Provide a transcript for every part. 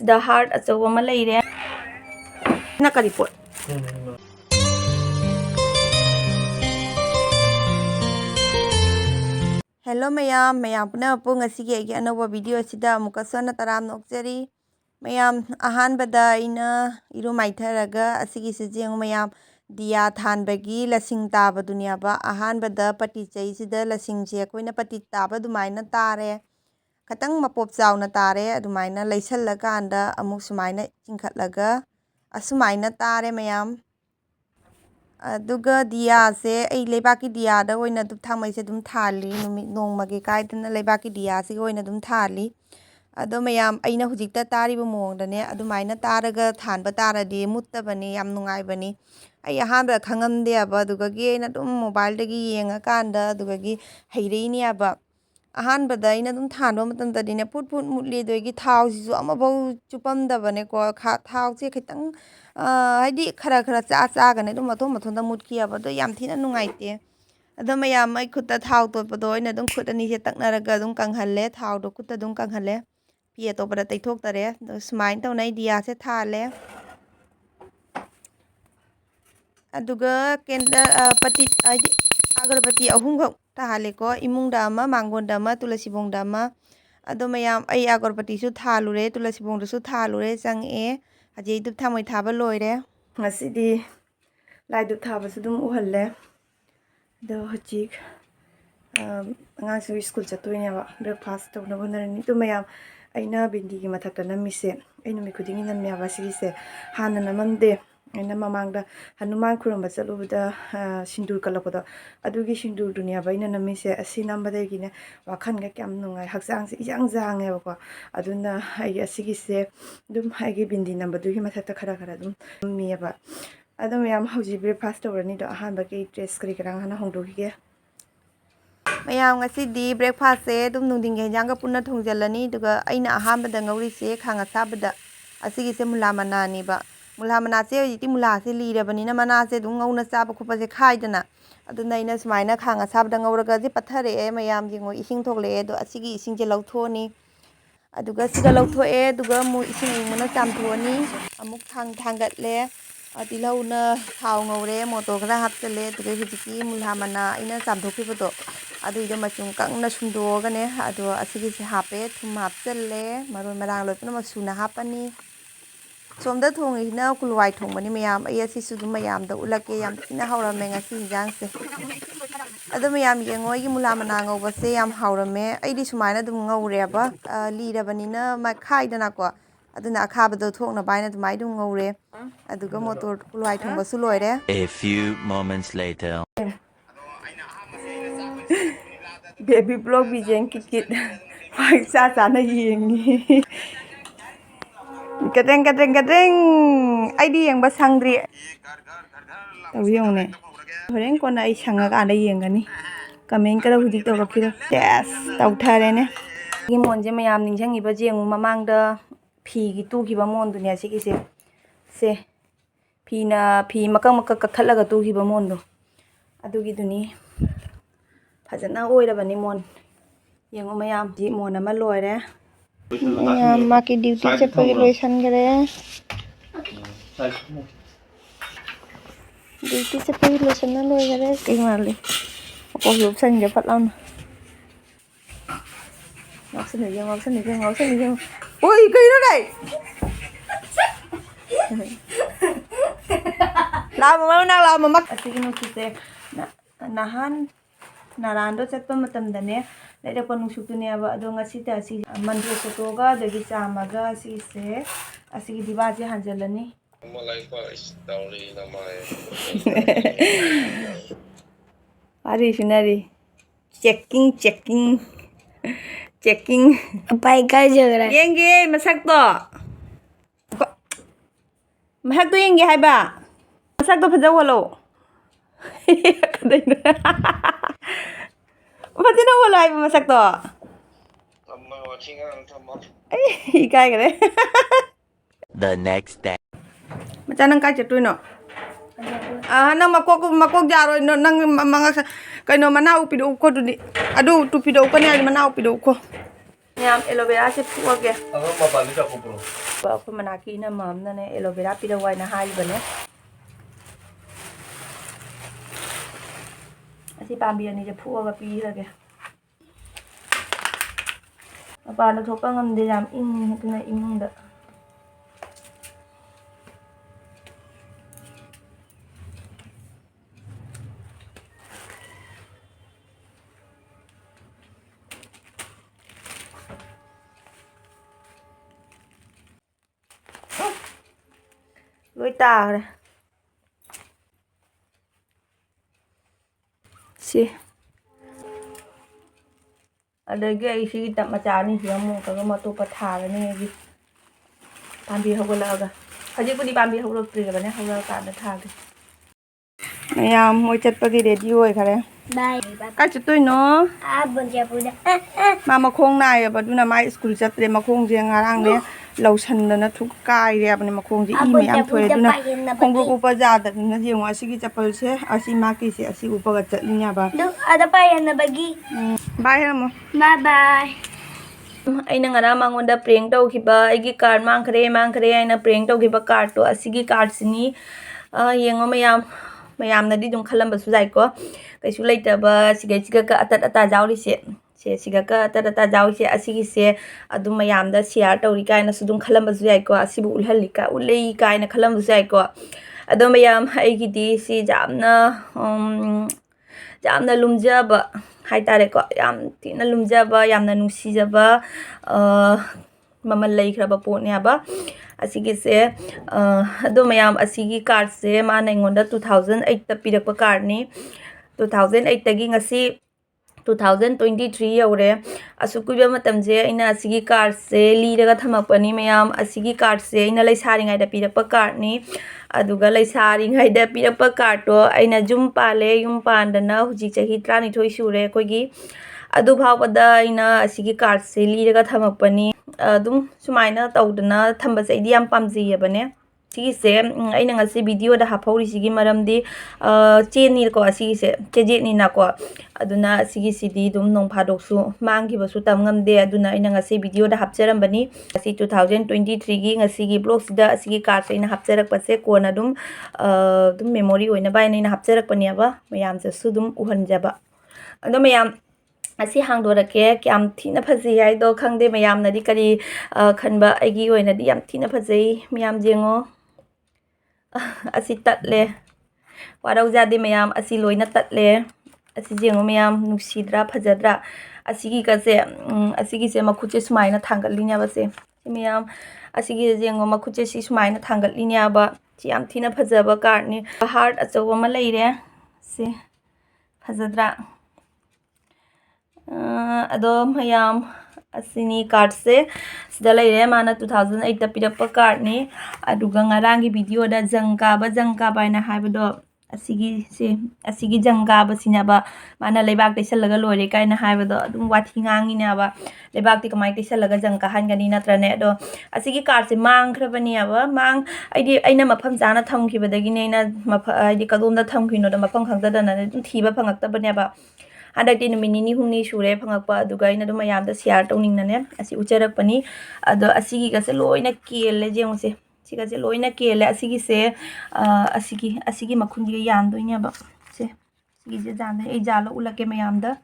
The heart achouba ma leire na kari pot Hello mayam puna pung asigi agi anova video asida amuka sona taram nokjari mayam ahan bada ina iru maitharaga asigi sejeng mayam diya thanbagi lasing taba dunia ba ahan bada pati chai sida lasing je koina pati taba dumaina tare Katang mapop chauna tare adumaina leisallaga anda amuk sumaina chingkhatlaga asumaina tare mayam aduga diya se ai lebaki diya da oina dum thamai se dum thali numit nongmagi kaidana lebaki diya se oina dum thali ado mayam aina hujikta tari bu mong dane adumaina taraga thanba taradi muttabani yam nungai bani ai ahanba khangamde aba aduga gi aina dum mobile dagi yenga kanda aduga gi heireini aba ahanbada aina dum thanba matamdadine put mutli doigi thau sisu amabau chupamdabane ko thau se khitang haidi khara cha gane dum mathon da mutki aba do yam thina nungaite ado mayam ai khutta thau totpado aina dum khut ani se taknaraga dum kanghalle thau do khutta dum kanghalle pi atopara taithok tare sumain tawnai diya se thale aduga kenda pati haidi agarbati ahum khak tahale ko imungda ama manggonda ama tulasibongda ama ado mayam ai agarbati su thalure tulasibongda su thalure change haje dup thamoi thaba loire ngasidi lai dup thaba su dum uhalle do hojik angang school chatoine ba breakfast tawna bonarani to mayam aina bindi gi mathakta namise aina mi khudingi namya ba sigise hana namamde aina mamangda hanuman khuramba chalubada sindur kalakada adugi sindur dunia baina namise asi nambadagi ne wakhan ga kyam nungai hakjang se ijang jange bako aduna ai asigi se dum ai gi bindi nambadugi mathakta khara dum miaba adum yam hauji breakfast tawrani do ahan ba ke dress kri karang hana hongdogi ge mayam ngasi di breakfast se dum nungding ge jang ga punna thongjalani duga aina ahan bada ngauri se khanga sabada asigi se mulamana ni ba mulhamana se yiti mula se lirabani na mana se dung ngauna chaba khopa se khaidana aduna ina sumaina khanga sabda ngauraga je pathare e mayam jingo ising thokle do asigi ising je lauthoni aduga siga lauthoe duga mu ising ingmana chamthoni amuk thangatle adilauna thau ngaure moto gra hapchale duga hijiki mulhamana ina chamthokhibodo adu ida machung kangna sumdoga ne adu asigi se hape thum hapchalle maroi marang lopna masuna hapani somda thongina kulwai thongmani mayam ai asi sudu mayam da ulake yam tina hawrame ngasi injang se adu mayam yengoi gi mulamana ngauba se yam hawrame ai di sumaina dum ngaure ba lirabani na ma khaidana ko aduna akhabado thokna baina dumai dum ngaure aduga motor kulwai thongba su loire A few moments later baby blog bi jeng kit wai cha na yengi Kadang ID yang basangri tahu yang ne horeng kona ai sanga ka ada yang gani kamen kara hujik taw rakira yes taw thare ne gi monje mayam ningjang iba jeng mamang da phi gi tu gi ba mon dunia se gi se phi makang kakhallaga tu gi ba mon do adu gi duni phajana oirabani mon yengo mayam ji mon ama loire माँ की duty से lotion करे duty से lotion ना लोय करे कहीं मार ले को लोशन जे फट लाऊं ngọc ôi cây nó này làm mà đang làm mà mắc cái nó kite nahan narando chatpa matam dane leda panu sutune aba adonga sita si mandre kotoga dagi chamaga si se asigi dibaje hanjalani malai pa story na mai ari finari checking pai kai jagara yenge masak to yenge haiba masak to phajaw halo Pati na wala ay masak to. Ay, ikai kare. the next day Macam nang kai chatuy no. Nang makok jaro no nang mga kay no manau pido ko dudi. Adu tu pido ko ni manau pido ko. ꯃꯌꯥꯝ ꯑꯦꯂꯣꯕꯦꯔꯥꯁꯦ ꯐꯨꯛꯑꯒꯦ ꯑꯉꯥꯡ ꯃꯄꯥꯟꯗ ꯆꯥꯛꯀꯧꯕ꯭ꯔꯣ ꯑꯩꯈꯣꯏ ꯃꯅꯥꯛꯀꯤ ꯏꯅꯝꯃ ꯑꯃꯅꯅꯦ ꯑꯦꯂꯣꯕꯦꯔꯥ ꯄꯤꯔꯛꯎ ꯍꯥꯏꯅ ꯍꯥꯏꯕꯅꯦ ꯑꯁꯤ ꯄꯥꯝꯕꯤ ꯑꯅꯤꯁꯦ ꯐꯨꯛꯑꯒ ꯄꯤꯔꯒꯦ ꯃꯄꯥꯟꯗ ꯊꯣꯛꯄ ꯉꯝꯗꯦ ꯌꯥꯝ ꯏꯪꯉꯤ ꯑꯗꯨꯅ ꯏꯃꯨꯡꯗ ꯂꯣꯏ ꯇꯥꯈ꯭ꯔꯦ ꯁꯤ ꯑꯗꯒꯤ ꯑꯩ ꯁꯤꯒꯤ ꯇꯞ ꯃꯆꯥ ꯑꯅꯤꯁꯤꯗ ꯑꯃꯨꯛ ꯑꯇꯣꯞꯄ ꯊꯥꯔꯅꯤ ꯑꯩꯒꯤ ꯄꯥꯝꯕꯤ ꯍꯧꯒꯠꯂꯛꯑꯒ ꯍꯧꯖꯤꯛꯄꯨꯗꯤ ꯄꯥꯝꯕꯤ ꯍꯧꯔꯛꯇ꯭ꯔꯤꯕꯅꯦ ꯍꯧꯔꯛꯑꯀꯥꯟꯗ ꯊꯥꯒꯦ ꯃꯌꯥꯝ ꯃꯣꯏ ꯆꯠꯄꯒꯤ ꯔꯦꯗꯤ ꯑꯣꯏꯈꯔꯦ ꯀꯥꯏ ꯆꯠꯇꯣꯏꯅꯣ ꯃꯥ ꯃꯈꯣꯡ ꯅꯥꯏꯌꯦꯕ ꯑꯗꯨꯅ ꯃꯥ ꯁ꯭ꯀꯨꯜ ꯆꯠꯇ꯭ꯔꯦ ꯃꯈꯣꯡꯁꯦ ꯉꯔꯥꯡꯅꯦ ꯂꯧꯁꯟꯗꯅ ꯀꯥꯏꯔꯦꯕꯅꯦ ꯃꯈꯣꯡꯁꯦ ꯏ ꯃꯌꯥꯝ ꯊꯣꯛꯑꯦ ꯑꯗꯨꯅ ꯈꯣꯡꯎꯞ ꯎꯞꯄ ꯌꯥꯗꯕꯅꯤꯅ ꯌꯦꯡꯉꯣ ꯑꯁꯤꯒꯤ ꯆꯄꯜꯁꯦ ꯑꯁꯤ ꯃꯥꯒꯤꯁꯦ ꯑꯁꯤ ꯎꯞꯄꯒ ꯆꯠꯂꯤꯅꯦꯕ ꯑꯗ ꯄꯥꯏꯍꯟꯅꯕꯒꯤ ꯕꯥꯏ ꯍꯥꯏꯔꯝꯃꯣ ꯕꯥꯏ ꯕꯥꯏ ꯑꯩꯅ ꯉꯔꯥꯡ ꯃꯉꯣꯟꯗ ꯄ꯭ꯔꯦꯡ ꯇꯧꯈꯤꯕ ꯑꯩꯒꯤ ꯀꯥꯔꯗ ꯃꯥꯡꯈ꯭ꯔꯦ ꯍꯥꯏꯅ ꯄ꯭ꯔꯦꯡ ꯇꯧꯈꯤꯕ ꯀꯥꯔꯗꯇꯣ ꯑꯁꯤꯒꯤ ꯀꯥꯔꯗꯁꯤꯅꯤ ꯌꯦꯡꯉꯣ ꯃꯌꯥꯝꯅꯗꯤ ꯑꯗꯨꯝ ꯈꯜꯂꯝꯕꯁꯨ ꯌꯥꯏꯀꯣ ꯀꯩꯁꯨ ꯂꯩꯇꯕ ꯁꯤꯒ ꯑꯇꯠ ꯑꯇꯥ ꯌꯥꯎꯔꯤꯁꯦ ꯁꯤꯒ ꯑꯇꯠ ꯑꯇꯥ ꯌꯥꯎꯔꯤꯁꯦ ꯑꯁꯤꯒꯤꯁꯦ ꯑꯗꯨꯝ ꯃꯌꯥꯝꯗ ꯁꯤꯌꯥꯔ ꯇꯧꯔꯤ ꯀꯥꯏꯅꯁꯨ ꯑꯗꯨꯝ ꯈꯜꯂꯝꯕꯁꯨ ꯌꯥꯏꯀꯣ ꯑꯁꯤꯕꯨ ꯎꯠꯂꯛꯏ ꯀꯥꯏꯅ ꯈꯜꯂꯝꯕꯁꯨ ꯌꯥꯏꯀꯣ ꯑꯗꯣ ꯃꯌꯥꯝ ꯑꯩꯒꯤꯗꯤ ꯁꯤ ꯌꯥꯝꯅ ꯂꯨꯝꯖꯕ ꯍꯥꯏꯇꯥꯔꯦꯀꯣ ꯌꯥꯝ ꯊꯤꯅ ꯂꯨꯝꯖꯕ ꯌꯥꯝꯅ ꯅꯨꯡꯁꯤꯖꯕ ꯃꯃꯜ ꯂꯩꯈ꯭ꯔꯕ ꯄꯣꯠꯅꯦꯕ ꯑꯁꯤꯒꯤꯁꯦ ꯑꯗꯣ ꯃꯌꯥꯝ ꯑꯁꯤꯒꯤ ꯀꯥꯔꯗꯁꯦ ꯃꯥꯅ ꯑꯩꯉꯣꯟꯗ 2008ꯇ ꯄꯤꯔꯛꯄ ꯀꯥꯔꯗꯅꯤ 2008ꯇꯒꯤ ꯉꯁꯤ 2023 ꯌꯧꯔꯦ ꯑꯁꯨꯛ ꯀꯨꯏꯕ ꯃꯇꯝꯁꯦ ꯑꯩꯅ ꯑꯁꯤꯒꯤ ꯀꯥꯔꯗꯁꯦ ꯂꯤꯔꯒ ꯊꯝꯃꯛꯄꯅꯤ ꯃꯌꯥꯝ ꯑꯁꯤꯒꯤ ꯀꯥꯔꯗꯁꯦ ꯑꯩꯅ ꯂꯩꯁꯥꯔꯤꯉꯩꯗ ꯄꯤꯔꯛꯄ ꯀꯥꯔꯗꯅꯤ ꯑꯗꯨꯒ ꯂꯩꯁꯥꯔꯤꯉꯩꯗ ꯄꯤꯔꯛꯄ ꯀꯥꯔꯗꯇꯣ ꯑꯩꯅ ꯌꯨꯝ ꯄꯥꯜꯂꯦ ꯌꯨꯝ ꯄꯥꯟꯗꯅ ꯍꯧꯖꯤꯛ ꯆꯍꯤ 12 ꯁꯨꯔꯦ ꯑꯩꯈꯣꯏꯒꯤ ꯑꯗꯨ ꯐꯥꯎꯕꯗ ꯑꯩꯅ ꯑꯁꯤꯒꯤ ꯀꯥꯔꯗꯁꯦ ꯂꯤꯔꯒ ꯊꯝꯃꯛꯄꯅꯤ ꯑꯗꯨꯝ ꯁꯨꯃꯥꯏꯅ ꯇꯧꯗꯅ ꯊꯝꯕꯁꯦ ꯑꯩꯗꯤ ꯌꯥꯝ ꯄꯥꯝꯖꯩꯌꯦꯕꯅꯦ ꯁꯤꯒꯤꯁꯦ ꯑꯩꯅ ꯉꯁꯤ ꯚꯤꯗꯤꯑꯣꯗ ꯍꯥꯞꯍꯧꯔꯤꯁꯤꯒꯤ ꯃꯔꯝꯗꯤ ꯆꯦꯅꯤꯀꯣ ꯑꯁꯤꯒꯤꯁꯦ ꯆꯦꯖꯦꯠꯅꯤꯅꯀꯣ ꯑꯗꯨꯅ ꯑꯁꯤꯒꯤꯁꯤꯗꯤ ꯑꯗꯨꯝ ꯅꯣꯡ ꯐꯥꯗꯣꯛꯁꯨ ꯃꯥꯡꯈꯤꯕꯁꯨ ꯇꯝ ꯉꯝꯗꯦ ꯑꯗꯨꯅ ꯑꯩꯅꯉꯁꯤ ꯚꯤꯗꯤꯑꯣꯗ ꯍꯥꯞꯆꯔꯝꯕꯅꯤ ꯉꯁꯤ 2023ꯒꯤ ꯉꯁꯤꯒꯤ ꯕ꯭ꯂꯣꯛꯁꯤꯗ ꯑꯁꯤꯒꯤ ꯀꯥꯔꯗꯁꯦ ꯑꯩꯅ ꯍꯥꯞꯆꯔꯛꯄꯁꯦ ꯀꯣꯟꯅ ꯑꯗꯨꯝ ꯃꯦꯃꯣꯔꯤ ꯑꯣꯏꯅꯕ ꯑꯩꯅ ꯍꯥꯞꯆꯔꯛꯄꯅꯦꯕ ꯃꯌꯥꯝꯗꯁꯨ ꯑꯗꯨꯝ ꯎꯍꯟꯖꯕ ꯑꯗꯣ ꯃꯌꯥꯝ ꯑꯁꯤ ꯍꯥꯡꯗꯣꯔꯛꯀꯦ ꯀꯌꯥꯝ ꯊꯤꯅ ꯐꯖꯩ ꯍꯥꯏꯗꯣ ꯈꯪꯗꯦ ꯃꯌꯥꯝꯅꯗꯤ ꯀꯔꯤ ꯈꯟꯕ ꯑꯩꯒꯤ ꯑꯣꯏꯅꯗꯤ ꯌꯥꯝ ꯊꯤꯅ ꯐꯖꯩ ꯃꯌꯥꯝ ꯌꯦꯡꯉꯣ ꯑꯁꯤ ꯇꯠꯂꯦ ꯋꯥꯔꯧꯖꯥꯗꯦ ꯃꯌꯥꯝ ꯑꯁꯤ ꯂꯣꯏꯅ ꯇꯠꯂꯦ ꯑꯁꯤ ꯌꯦꯡꯉꯣ ꯃꯌꯥꯝ ꯅꯨꯡꯁꯤꯗ꯭ꯔꯥ ꯐꯖꯗ꯭ꯔꯥ ꯑꯁꯤꯒꯤꯁꯦ ꯃꯈꯨꯠꯁꯦ ꯁꯨꯃꯥꯏꯅ ꯊꯥꯡꯒꯠꯂꯤꯅꯦꯕ ꯁꯤ ꯃꯌꯥꯝ ꯑꯁꯤꯒꯤꯁꯦ ꯌꯦꯡꯉꯣ ꯃꯈꯨꯠꯁꯦ ꯁꯤ ꯁꯨꯃꯥꯏꯅ ꯊꯥꯡꯒꯠꯂꯤꯅꯦꯕ ꯁꯤ ꯌꯥꯝ ꯊꯤꯅ ꯐꯖꯕ ꯀꯥꯔꯗꯅꯤ ꯍꯥꯔꯠ ꯑꯆꯧꯕ ꯑꯃ ꯂꯩꯔꯦ ꯁꯤ ꯐꯖꯗ꯭ꯔꯥ ꯑꯗꯣ ꯃꯌꯥꯝ ꯑꯁꯤꯅꯤ ꯀꯥꯔꯗꯁꯦ ꯁꯤꯗ ꯂꯩꯔꯦ ꯃꯥꯅ 2008ꯇ ꯄꯤꯔꯛꯄ ꯀꯥꯔꯗꯅꯤ ꯑꯗꯨꯒ ꯉꯔꯥꯡꯒꯤ ꯚꯤꯗꯤꯑꯣꯗ ꯖꯪ ꯀꯥꯕ ꯍꯥꯏꯅ ꯍꯥꯏꯕꯗꯣ ꯑꯁꯤꯒꯤ ꯖꯪ ꯀꯥꯕꯁꯤꯅꯦꯕ ꯃꯥꯅ ꯂꯩꯕꯥꯛ ꯇꯩꯁꯜꯂꯒ ꯂꯣꯏꯔꯦ ꯀꯥꯏꯅ ꯍꯥꯏꯕꯗꯣ ꯑꯗꯨꯝ ꯋꯥꯊꯤ ꯉꯥꯡꯉꯤꯅꯦꯕ ꯂꯩꯕꯥꯛꯇꯤ ꯀꯃꯥꯏꯅ ꯇꯩꯁꯜꯂꯒ ꯖꯪ ꯀꯥꯍꯟꯒꯅꯤ ꯅꯠꯇ꯭ꯔꯅꯦ ꯑꯗꯣ ꯑꯁꯤꯒꯤ ꯀꯥꯔꯗꯁꯦ ꯃꯥꯡꯈ꯭ꯔꯕꯅꯦꯕ ꯑꯩꯅ ꯃꯐꯝ ꯆꯥꯅ ꯊꯝꯈꯤꯕꯗꯒꯤꯅꯦ ꯍꯥꯏꯗꯤ ꯀꯗꯣꯝꯗ ꯊꯝꯈꯤꯅꯣꯗ ꯃꯐꯝ ꯈꯪꯗꯗꯅ ꯑꯗꯨꯝ ꯊꯤꯕ ꯐꯪꯉꯛꯇꯕꯅꯦꯕ हंडक्टी नुमित निनी हुमनी सूरे फंगक्पा अदुगा इना दु मयाम दा शेयर तौनिंगनाने असि उचरकपनी अदो असिगी गसे लोइना केले जेमुसे सिगासे लोइना केले असिगी मखुंजी यानदोइनेबा से सिगी जान ए जालो उलके मयाम दा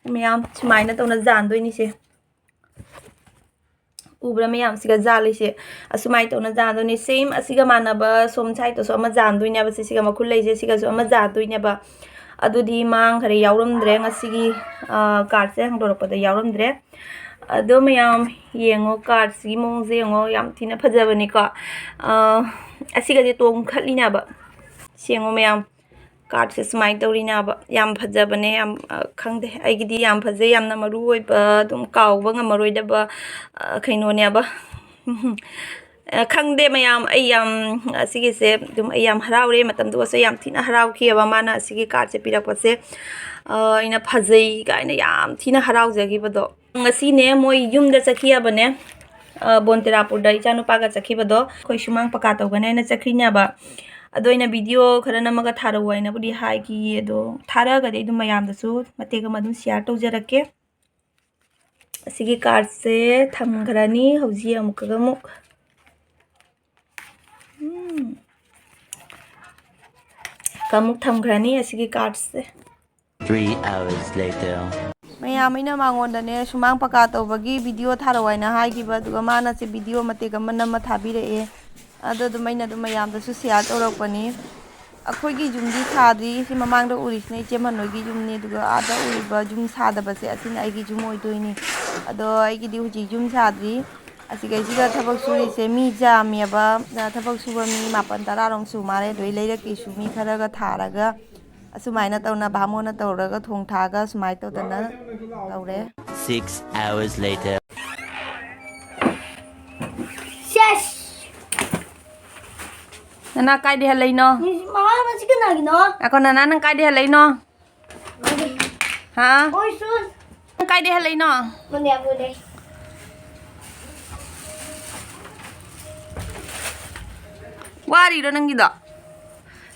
मयाम सुमाइना तौना जानदोइनी से उब्रा मयाम सिगा जालिसे असुमाइ तौना जानदोइनी सेम असिगा मानबा सोम साइतो सो अमा जानदोइनेबा सिगा मखुल लेजे सिगा सो अमा जानदोइनेबा अदुदी मांग खरे यावरमद्रे ngasiगी कार्ड से हंगदोरपदा यावरमद्रे अदो मयाम येंगो कार्ड सिगी मोंगजे येंगो याम थिना फजबनी को असिगाजे तोम खटलिनाबा सेंगो मयाम कार्ड से स्माइ तौरिनाबा याम फजबने याम खंगदे आइगिदी याम फजे यामना मरु ओइबा दुम कावबा ngamaroidaba खैनोनेबा खंगदे मयाम अयाम असिगिसे दुम अयाम हरावरे मतम दुसे याम थिना हरावखियबा माना असिगी कार्ड से पिरकपसे इना फजई गाइना याम थिना हरावजगिबदो ngasi ne moi yumda chakhiabane bonterapurda ichanupaga chakibado khoi sumang paka tawgane na chakhrinyaba adoina video khara namaga tharawaina budi haiki edo tharaga de dum mayam dasu matega madum share tawjarake ꯑꯁꯤꯒꯤ ꯀꯥꯔꯠꯁꯦ ꯊꯝꯈ꯭ꯔꯅꯤ ꯍꯧꯖꯤꯛ ꯑꯃꯨꯛꯀꯒ ꯑꯃꯨꯛ ꯑꯃꯨꯛ ꯊꯝꯈ꯭ꯔꯅꯤ ꯑꯁꯤꯒꯤ ꯀꯥꯔꯠꯁꯦ 3 hours later. ꯃꯌꯥꯝ ꯑꯩꯅ ꯃꯉꯣꯟꯗꯅꯦ ꯁꯨꯃꯥꯡ ꯄꯀꯥ ꯇꯧꯕꯒꯤ video ꯊꯥꯔꯛꯑꯣ ꯍꯥꯏꯅ ꯍꯥꯏꯈꯤꯕ ꯑꯗꯨꯒ ꯃꯥꯅꯁꯦ ꯚꯤꯗꯤꯑꯣ ꯃꯇꯦꯛ ꯑꯃ ꯅꯝꯃ ꯊꯥꯕꯤꯔꯛꯑꯦ ꯑꯗꯣ ꯑꯗꯨꯝ ꯑꯩꯅ ꯑꯗꯨꯝ ꯃꯌꯥꯝꯗꯁꯨ ꯁꯤꯌꯥꯔ ꯇꯧꯔꯛꯄꯅꯤ ꯑꯩꯈꯣꯏꯒꯤ ꯌꯨꯝꯗꯤ ꯁꯥꯗ꯭ꯔꯤ ꯁꯤ ꯃꯃꯥꯡꯗ ꯎꯔꯤꯁꯤꯅ ꯏꯆꯦꯃꯟ ꯍꯣꯏꯒꯤ ꯌꯨꯝꯅꯤ ꯑꯗꯨꯒ ꯑꯥꯗ ꯎꯔꯤꯕ ꯌꯨꯝ ꯁꯥꯗꯕꯁꯦ ꯑꯁꯤꯅ ꯑꯩꯒꯤ ꯌꯨꯝ ꯑꯣꯏꯗꯣꯏꯅꯤ ꯑꯗꯣ ꯑꯩꯒꯤꯗꯤ ꯍꯧꯖꯤꯛ ꯌꯨꯝ ꯁꯥꯗ꯭ꯔꯤ ꯑꯁꯤꯒꯩꯁꯤꯗ ꯊꯕꯛ ꯁꯨꯔꯤꯁꯦ ꯃꯤ ꯌꯥꯝꯃꯦꯕ ꯊꯕꯛ ꯁꯨꯕ ꯃꯤ 9-10ꯔꯣꯝ ꯁꯨ ꯃꯥꯜꯂꯦ ꯑꯗꯨꯗꯩ ꯂꯩꯔꯛꯀꯤꯁꯨ ꯃꯤ ꯈꯔꯒ ꯊꯥꯔꯒ ꯑꯁꯨꯃꯥꯏꯅ ꯇꯧꯅ ꯚꯥꯃꯣꯟꯅ ꯇꯧꯔꯒ ꯊꯣꯡ ꯊꯥꯛꯑꯒ ꯁꯨꯃꯥꯏꯅ ꯇꯧꯗꯅ ꯇꯧꯔꯦ 6 hours later. Yes! ꯅꯅꯥ ꯀꯥꯏꯗꯩ ꯍꯜꯂꯛꯏꯅꯣ Mama, masih kena lagi no? ꯑꯩꯈꯣꯏ ꯅꯅꯥ ꯅꯪ ꯀꯥꯏꯗꯩ ꯍꯜꯂꯛꯏꯅꯣ ꯍꯥ Oi, sus. ꯅꯪ ꯀꯥꯏꯗꯩ ꯍꯜꯂꯛꯏꯅꯣ Mana aku deh? ꯋꯥꯔꯤꯔꯣ ꯅꯪꯒꯤꯗꯣ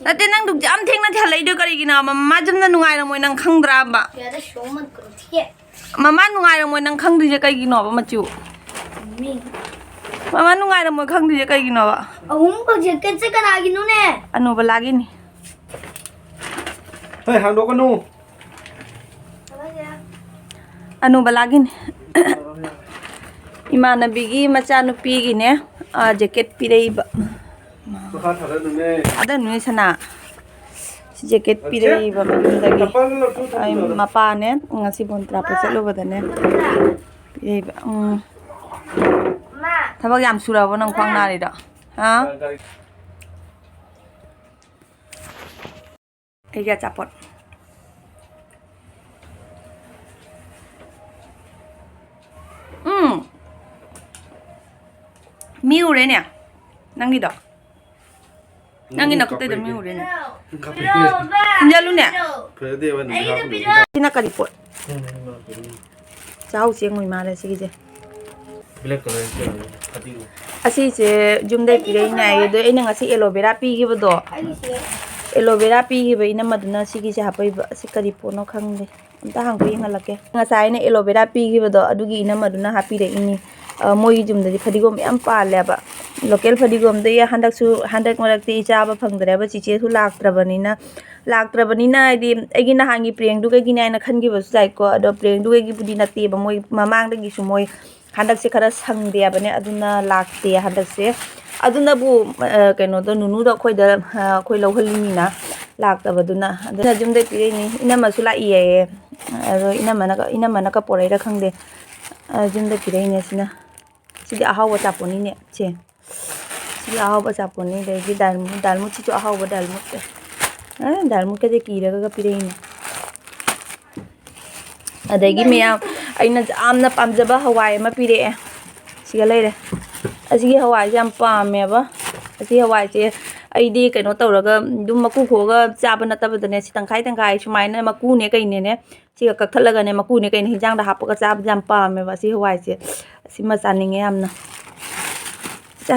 ꯅꯠꯇꯦ ꯅꯪ ꯗꯨꯛ ꯌꯥꯝ ꯊꯦꯡꯅ ꯍꯜꯂꯛꯏꯗꯣ ꯀꯔꯤꯒꯤꯅꯣ ꯃꯃꯥ ꯌꯨꯝꯗ ꯅꯨꯡꯉꯥꯏꯔꯝꯃꯣꯏ ꯅꯪ ꯈꯪꯗ꯭ꯔꯥꯕ Ya ada show mat karo thiye. ꯃꯃꯥ ꯅꯨꯡꯉꯥꯏꯔꯝꯃꯣꯏ ꯅꯪ ꯈꯪꯗ꯭ꯔꯤꯁꯦ ꯀꯩꯒꯤꯅꯣꯕ ꯃꯆꯨ Mi. ꯃꯃꯥ ꯅꯨꯡꯉꯥꯏꯔꯝꯃꯣꯏ ꯈꯪꯗ꯭ꯔꯤꯁꯦ ꯀꯩꯒꯤꯅꯣꯕ Ahum ko jacket se kena lagi no ne? ꯑꯅꯨꯕꯂꯥꯒꯤꯅꯤ Hey, handokanu. Apa ya? ꯑꯅꯨꯕꯂꯥꯒꯤꯅꯤ ꯏꯃꯥꯟꯅꯕꯤꯒꯤ ꯃꯆꯥꯅꯨꯄꯤꯒꯤꯅꯦ ꯖꯦꯀꯦꯠ ꯄꯤꯔꯛꯏꯕ Tukar thara dune. ꯑꯗ ꯅꯣꯏ ꯁꯅꯥ ꯁꯤ ꯖꯦꯀꯦꯠ ꯄꯤꯔꯛꯏꯕ ꯃꯌꯨꯝꯗꯒꯤ ꯑꯩ ꯃꯄꯥꯅꯦ ꯉꯁꯤ ꯕꯣꯟ ꯇ꯭ꯔꯥꯞꯄ ꯆꯠꯂꯨꯕꯗꯅꯦ ꯄꯤꯔꯛꯏꯕ Ma. ꯊꯕꯛ ꯌꯥꯝ ꯁꯨꯔꯕꯣ ꯅꯪ ꯈ꯭ꯋꯥꯡ ꯅꯥꯔꯤꯗꯣ ꯍꯥ ꯑꯩꯒꯤ ꯑꯆꯥꯄꯣꯠ ꯃꯤ ꯎꯔꯦꯅꯦ ꯅꯪꯒꯤꯗꯣ ꯅꯪꯒꯤ ꯅꯈꯨꯠꯇꯩꯗꯣ ꯃꯤ ꯎꯔꯦꯅꯦ ꯊꯤꯟꯖꯜꯂꯨꯅꯦ Pwede ba ni ꯁꯤꯅ ꯀꯔꯤ ꯄꯣꯠ ꯆꯥꯛꯍꯥꯎ ꯆꯦꯡ ꯑꯣꯏ ꯃꯥꯜꯂꯦ ꯁꯤꯒꯤꯁꯦ Black color ke atigo. ꯑꯁꯤꯁꯦ ꯌꯨꯝꯗꯩ ꯄꯤꯔꯛꯏꯅꯦ ꯑꯗꯣ ꯑꯩꯅ ꯉꯁꯤ ꯑꯦꯂꯣꯕꯦꯔꯥ ꯄꯤꯈꯤꯕꯗꯣ Ai sih. ꯑꯦꯂꯣꯕꯦꯔꯥ ꯄꯤꯈꯤꯕ ꯏꯅꯝꯃꯗꯨꯅ ꯁꯤꯒꯤꯁꯦ ꯍꯥꯞꯄꯛꯏꯕ ꯑꯁꯤ ꯀꯔꯤ ꯄꯣꯠꯅꯣ ꯈꯪꯗꯦ ꯑꯝꯇ ꯍꯥꯡꯇꯣꯛ ꯌꯦꯡꯍꯜꯂꯛꯀꯦ ꯉꯁꯥꯏ ꯑꯩꯅ ꯑꯦꯂꯣꯕꯦꯔꯥ ꯄꯤꯈꯤꯕꯗꯣ ꯑꯗꯨꯒꯤ ꯏꯅꯝꯃꯗꯨꯅ ꯍꯥꯞꯄꯤꯔꯛꯏꯅꯤ ꯃꯣꯏꯒꯤ ꯌꯨꯝꯗꯗꯤ ꯐꯗꯤꯒꯣꯝ ꯌꯥꯝ ꯄꯥꯜꯂꯦꯕ ꯂꯣꯀꯦꯜ ꯐꯗꯤꯒꯣꯝꯗꯤ ꯍꯟꯗꯛ ꯃꯔꯛꯇꯤ ꯆꯥꯕ ꯐꯪꯗ꯭ꯔꯦꯕ ꯆꯤꯆꯦꯁꯨ ꯂꯥꯛꯇ꯭ꯔꯕꯅꯤꯅ ꯍꯥꯏꯗꯤ ꯑꯩꯒꯤ ꯅꯍꯥꯟꯒꯤ ꯄ꯭ꯔꯦꯡꯗꯨꯒꯩꯒꯤꯅꯦ ꯍꯥꯏꯅ ꯈꯟꯈꯤꯕꯁꯨ ꯌꯥꯏꯀꯣ ꯑꯗꯣ ꯄ꯭ꯔꯦꯡꯗꯨꯒꯩꯒꯤꯕꯨꯗꯤ ꯅꯠꯇꯦꯕ ꯃꯣꯏ ꯃꯃꯥꯡꯗꯒꯤꯁꯨ ꯃꯣꯏ ꯍꯟꯗꯛꯁꯦ ꯈꯔ ꯁꯪꯗꯦꯕꯅꯦ ꯑꯗꯨꯅ ꯂꯥꯛꯇꯦ ꯍꯟꯗꯛꯁꯦ ꯑꯗꯨꯅꯕꯨ ꯀꯩꯅꯣꯗꯣ ꯅꯨꯅꯨꯗꯣ ꯑꯩꯈꯣꯏ ꯂꯧꯍꯜꯂꯤꯅꯤꯅ ꯂꯥꯛꯇꯕꯗꯨꯅ ꯑꯗꯨꯅ ꯌꯨꯝꯗꯩ ꯄꯤꯔꯛꯏꯅꯤ ꯏꯅꯝꯃꯁꯨ ꯂꯥꯛꯏꯌꯦ ꯑꯗꯣ ꯏꯅꯝꯃꯅꯒ ꯄꯣꯔꯛꯏꯔꯥ ꯈꯪꯗꯦ ꯌꯨꯝꯗꯩ ꯄꯤꯔꯛꯏꯅꯦ ꯁꯤꯗꯤ ꯑꯍꯥꯎꯕ ꯑꯆꯥꯄꯣꯠꯅꯤꯅꯦ ꯁꯤꯗꯤ ꯑꯍꯥꯎꯕ ꯑꯆꯥꯄꯣꯠꯅꯤ ꯑꯗꯒꯤ ꯗꯥꯜꯃꯨꯠꯁꯤꯁꯨ ꯑꯍꯥꯎꯕ ꯗꯥꯜꯃꯨꯠ ꯗꯥꯜꯃꯨꯠꯀꯁꯦ ꯀꯤꯔꯒ ꯄꯤꯔꯛꯏꯅꯦ ꯑꯗꯒꯤ ꯃꯌꯥꯝ ꯑꯩꯅ ꯌꯥꯝꯅ ꯄꯥꯝꯖꯕ ꯍꯋꯥꯏ ꯑꯃ ꯄꯤꯔꯛꯑꯦ ꯁꯤꯒ ꯂꯩꯔꯦ ꯑꯁꯤꯒꯤ ꯍꯋꯥꯏꯁꯦ ꯌꯥꯝ ꯄꯥꯝꯃꯦꯕ ꯑꯁꯤ ꯍꯋꯥꯏꯁꯦ ꯑꯩꯗꯤ ꯀꯩꯅꯣ ꯇꯧꯔꯒ ꯑꯗꯨꯝ ꯃꯀꯨ ꯈꯣꯛꯑꯒ ꯆꯥꯕ ꯅꯠꯇꯕꯗꯅꯦ ꯁꯤ ꯇꯪꯈꯥꯏ ꯁꯨꯃꯥꯏꯅ ꯃꯀꯨꯅꯦ ꯀꯩꯅꯦꯅꯦ ꯁꯤꯒ ꯀꯛꯊꯠꯂꯒꯅꯦ ꯃꯀꯨꯅꯦ ꯀꯩꯅꯦ ꯍꯤꯟꯖꯥꯡꯗ ꯍꯥꯞꯄꯒ ꯆꯥꯕꯁꯦ ꯌꯥꯝ ꯄꯥꯝꯃꯦꯕ ꯑꯁꯤ ꯍꯋꯥꯏꯁꯦ ꯑꯁꯤꯃ ꯆꯥꯅꯤꯡꯉꯦ ꯌꯥꯝꯅ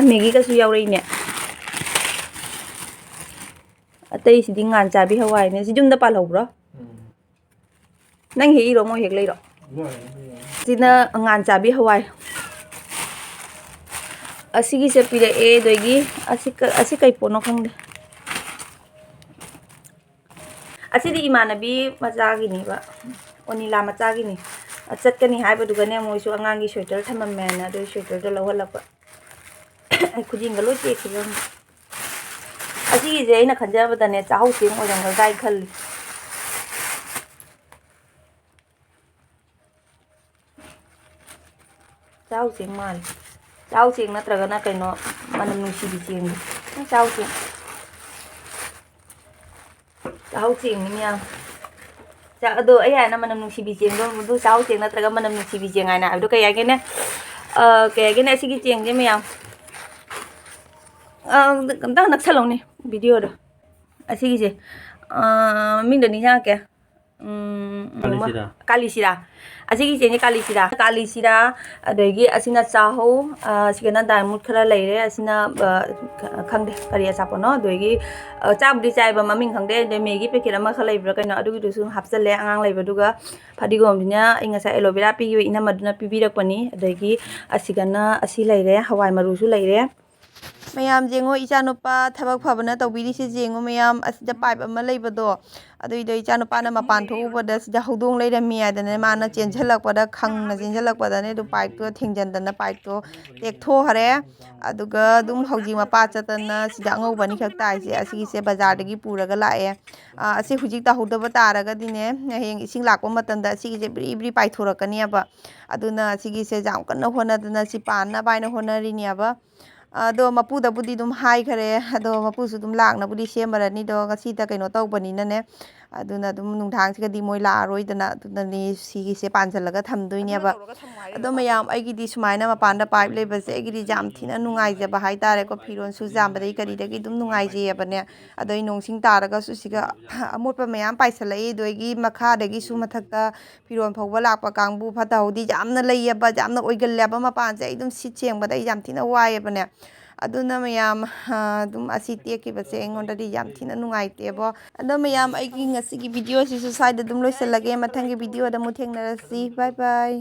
ꯃꯦꯒꯤꯒꯁꯨ ꯌꯥꯎꯔꯛꯏꯅꯦ ꯑꯇꯩꯁꯤꯗꯤ ꯉꯥꯟ ꯆꯥꯕꯤ ꯍꯋꯥꯏꯅꯦ ꯁꯤ ꯌꯨꯝꯗ ꯄꯥꯜꯍꯧꯕ꯭ꯔꯣ ꯅꯪ ꯍꯦꯛꯏꯔꯣ ꯃꯣꯏ ꯍꯦꯛ ꯂꯩꯔꯣ ꯁꯤꯅ ꯉꯥꯟ ꯆꯥꯕꯤ ꯍꯋꯥꯏ ꯑꯁꯤꯒꯤꯁꯦ ꯄꯤꯔꯛꯑꯦ ꯑꯗꯒꯤ ꯑꯁꯤ ꯀꯩ ꯄꯣꯠꯅꯣ ꯈꯪꯗꯦ ꯑꯁꯤꯗꯤ ꯏꯃꯥꯟꯅꯕꯤ ꯃꯆꯥꯒꯤꯅꯦꯕ ꯑꯣꯅꯤꯂꯥ ꯃꯆꯥꯒꯤꯅꯤ ꯆꯠꯀꯅꯤ ꯍꯥꯏꯕꯗꯨꯒꯅꯦ ꯃꯣꯏꯁꯨ ꯑꯉꯥꯡꯒꯤ ꯁ꯭ꯋꯦꯇꯔ ꯊꯝꯃꯝꯃꯦꯅ ꯑꯗꯨꯒꯤ ꯁ꯭ꯋꯦꯇꯔꯗꯣ ꯂꯧꯍꯜꯂꯛꯄ ꯑꯩ ꯈꯨꯖꯤꯟꯒ ꯂꯣꯏ ꯇꯦꯛꯈꯤꯕ ꯑꯁꯤꯒꯤꯁꯦ ꯑꯩꯅ ꯈꯟꯖꯕꯗꯅꯦ ꯆꯥꯛꯍꯧ ꯆꯦꯡ ꯑꯣꯏꯔꯝꯒꯗ꯭ꯔꯥ ꯍꯥꯏꯅ ꯈꯜꯂꯤ ꯆꯥꯛꯍꯧ ꯆꯦꯡ ꯃꯥꯜꯂꯦ ꯆꯥꯛꯍꯧ ꯆꯦꯡ ꯅꯠꯇ꯭ꯔꯒꯅ ꯀꯩꯅꯣ ꯃꯅꯝ ꯅꯨꯡꯁꯤꯕꯤ ꯆꯦꯡꯗꯣ ꯆꯥꯛꯍꯧ ꯆꯦꯡꯅꯤ ꯃꯌꯥꯝ ꯑꯗꯣ ꯑꯩ ꯍꯥꯏꯅ ꯃꯅꯝ ꯅꯨꯡꯁꯤꯕꯤ ꯆꯦꯡꯗꯣ ꯑꯗꯨ ꯆꯥꯛꯍꯧ ꯆꯦꯡ ꯅꯠꯇ꯭ꯔꯒ ꯃꯅꯝ ꯅꯨꯡꯁꯤꯕꯤ ꯆꯦꯡ ꯍꯥꯏꯅ ꯍꯥꯏꯕꯗꯣ ꯀꯩ ꯍꯥꯏꯒꯦꯅꯦ ꯑꯁꯤꯒꯤ ꯆꯦꯡꯁꯦ ꯃꯌꯥꯝ ꯑꯝꯇꯪ ꯅꯛꯁꯜꯂꯧꯅꯦ ꯚꯤꯗꯤꯑꯣꯗꯣ ꯑꯁꯤꯒꯤꯁꯦ ꯃꯃꯤꯡꯗꯣ ꯅꯤꯡꯁꯤꯡꯉꯛꯀꯦ ꯀꯥꯂꯤꯁꯤꯔꯥ ꯑꯁꯤꯒꯤꯁꯦꯅꯦ ꯀꯥꯂꯤꯁꯤꯔꯥ ꯑꯗꯒꯤ ꯑꯁꯤꯅ ꯆꯥꯍꯧ ꯑꯁꯤꯒꯅ ꯗꯥꯏꯃꯨꯠ ꯈꯔ ꯂꯩꯔꯦ ꯑꯁꯤꯅ ꯈꯪꯗꯦ ꯀꯔꯤ ꯑꯆꯥꯄꯣꯠꯅꯣ ꯑꯗꯒꯤ ꯆꯥꯕꯨꯗꯤ ꯆꯥꯏꯕ ꯃꯃꯤꯡ ꯈꯪꯗꯦ ꯑꯗꯩ ꯃꯦꯒꯤ ꯄꯦꯀꯦꯠ ꯑꯃꯈꯛ ꯂꯩꯕ꯭ꯔꯥ ꯀꯩꯅꯣ ꯑꯗꯨꯒꯤꯗꯨꯁꯨ ꯍꯥꯞꯆꯜꯂꯦ ꯑꯉꯥꯡ ꯂꯩꯕꯗꯨꯒ ꯐꯗꯤꯒꯣꯝꯁꯤꯅ ꯑꯩ ꯉꯁꯥꯏ ꯑꯦꯂꯣꯕꯦꯔꯥ ꯄꯤꯈꯤꯕ ꯏꯅꯝꯃꯗꯨꯅ ꯄꯤꯕꯤꯔꯛꯄꯅꯤ ꯑꯗꯒꯤ ꯑꯁꯤꯒꯅ ꯑꯁꯤ ꯂꯩꯔꯦ ꯍꯋꯥꯏ ꯃꯔꯨꯁꯨ ꯂꯩꯔꯦ ꯃꯌꯥꯝ ꯌꯦꯡꯉꯣ ꯏꯆꯥꯅꯨꯄꯥ ꯊꯕꯛ ꯐꯕꯅ ꯇꯧꯕꯤꯔꯤꯁꯦ ꯌꯦꯡꯉꯣ ꯃꯌꯥꯝ ꯑꯁꯤꯗ ꯄꯥꯏꯞ ꯑꯃ ꯂꯩꯕꯗꯣ ꯑꯗꯨꯏꯗꯣ ꯏꯆꯥꯅꯨꯄꯥꯅ ꯃꯄꯥꯟ ꯊꯣꯛꯎꯕꯗ ꯁꯤꯗ ꯍꯧꯗꯣꯡ ꯂꯩꯔꯝꯃꯤ ꯍꯥꯏꯗꯅ ꯃꯥꯅ ꯆꯦꯟꯁꯤꯜꯂꯛꯄꯗ ꯈꯪꯅ ꯆꯦꯟꯁꯤꯜꯂꯛꯄꯗꯅꯦ ꯑꯗꯨ ꯄꯥꯏꯞꯇꯣ ꯊꯦꯡꯖꯤꯟꯗꯅ ꯄꯥꯏꯞꯇꯣ ꯇꯦꯛꯊꯣꯛꯈꯔꯦ ꯑꯗꯨꯒ ꯑꯗꯨꯝ ꯍꯧꯖꯤꯛ ꯃꯄꯥ ꯆꯠꯇꯅ ꯁꯤꯗ ꯑꯉꯧꯕ ꯑꯅꯤꯈꯛ ꯇꯥꯏꯁꯦ ꯑꯁꯤꯒꯤꯁꯦ ꯕꯖꯥꯔꯗꯒꯤ ꯄꯨꯔꯒ ꯂꯥꯛꯑꯦ ꯑꯁꯤ ꯍꯧꯖꯤꯛ ꯇꯧꯍꯧꯗꯕ ꯇꯥꯔꯒꯗꯤꯅꯦ ꯍꯌꯦꯡ ꯏꯁꯤꯡ ꯂꯥꯛꯄ ꯃꯇꯝꯗ ꯑꯁꯤꯒꯤꯁꯦ ꯕ꯭ꯔꯤ ꯕ꯭ꯔꯤ ꯄꯥꯏꯊꯣꯔꯛꯀꯅꯦꯕ ꯑꯗꯨꯅ ꯑꯁꯤꯒꯤꯁꯦ ꯌꯥꯝ ꯀꯟꯅ ꯍꯣꯠꯅꯗꯅ ꯁꯤ ꯄꯥꯟꯅꯕ ꯍꯥꯏꯅ ꯍꯣꯠꯅꯔꯤꯅꯦꯕ ꯑꯗꯣ ꯃꯄꯨꯗꯕꯨꯗꯤ ꯑꯗꯨꯝ ꯍꯥꯏꯈꯔꯦ ꯑꯗꯣ ꯃꯄꯨꯁꯨ ꯑꯗꯨꯝ ꯂꯥꯛꯅꯕꯨꯗꯤ ꯁꯦꯝꯃꯔꯅꯤꯗꯣ ꯉꯁꯤꯗ ꯀꯩꯅꯣ ꯇꯧꯕꯅꯤꯅꯅꯦ ꯑꯗꯨꯅ ꯑꯗꯨꯝ ꯅꯨꯡꯗꯥꯡꯁꯤꯒꯗꯤ ꯃꯣꯏ ꯂꯥꯛꯑꯔꯣꯏꯗꯅ ꯑꯗꯨꯅꯅꯦ ꯁꯤꯒꯤꯁꯦ ꯄꯥꯟꯁꯤꯜꯂꯒ ꯊꯝꯗꯣꯏꯅꯦꯕ ꯑꯗꯣ ꯃꯌꯥꯝ ꯑꯩꯒꯤꯗꯤ ꯁꯨꯃꯥꯏꯅ ꯃꯄꯥꯟꯗ ꯄꯥꯏꯞ ꯂꯩꯕꯁꯦ ꯑꯩꯒꯤꯗꯤ ꯌꯥꯝ ꯊꯤꯅ ꯅꯨꯡꯉꯥꯏꯖꯕ ꯍꯥꯏꯇꯥꯔꯦꯀꯣ ꯐꯤꯔꯣꯜ ꯁꯨꯖꯥꯝꯕꯗꯒꯤ ꯀꯔꯤꯗꯒꯤ ꯑꯗꯨꯝ ꯅꯨꯡꯉꯥꯏꯖꯩꯑꯕꯅꯦ ꯑꯗꯩ ꯅꯣꯡꯁꯤꯡ ꯇꯥꯔꯒꯁꯨ ꯁꯤꯒ ꯑꯃꯣꯠꯄ ꯃꯌꯥꯝ ꯄꯥꯏꯁꯜꯂꯛꯏ ꯑꯗꯒꯤ ꯃꯈꯥꯗꯒꯤꯁꯨ ꯃꯊꯛꯇ ꯐꯤꯔꯣꯜ ꯐꯧꯕ ꯂꯥꯛꯄ ꯀꯥꯡꯕꯨ ꯐꯠꯇ ꯍꯥꯎꯊꯤ ꯌꯥꯝꯅ ꯂꯩꯌꯦꯕ ꯌꯥꯝꯅ ꯑꯣꯏꯒꯜꯂꯦꯕ ꯃꯄꯥꯟꯁꯦ ꯑꯩ ꯑꯗꯨꯝ ꯁꯤꯠ ꯁꯦꯡꯕꯗ ꯑꯩ ꯌꯥꯝ ꯊꯤꯅ ꯋꯥꯏꯑꯦꯕꯅꯦ ꯑꯗꯨꯅ ꯃꯌꯥꯝ ꯑꯗꯨꯝ ꯑꯁꯤ ꯇꯦꯛꯈꯤꯕꯁꯦ ꯑꯩꯉꯣꯟꯗꯗꯤ ꯌꯥꯝ ꯊꯤꯅ ꯅꯨꯡꯉꯥꯏꯇꯦꯕꯣ ꯑꯗꯣ ꯃꯌꯥꯝ ꯑꯩꯒꯤ ꯉꯁꯤꯒꯤ ꯚꯤꯗꯤꯑꯣꯁꯤꯁꯨ ꯁ꯭ꯋꯥꯏꯗ ꯑꯗꯨꯝ ꯂꯣꯏꯁꯤꯜꯂꯒꯦ ꯃꯊꯪꯒꯤ ꯚꯤꯗꯤꯑꯣꯗ ꯑꯃꯨꯛ ꯊꯦꯡꯅꯔꯁꯤ ꯕꯥꯏ ꯕꯥꯏ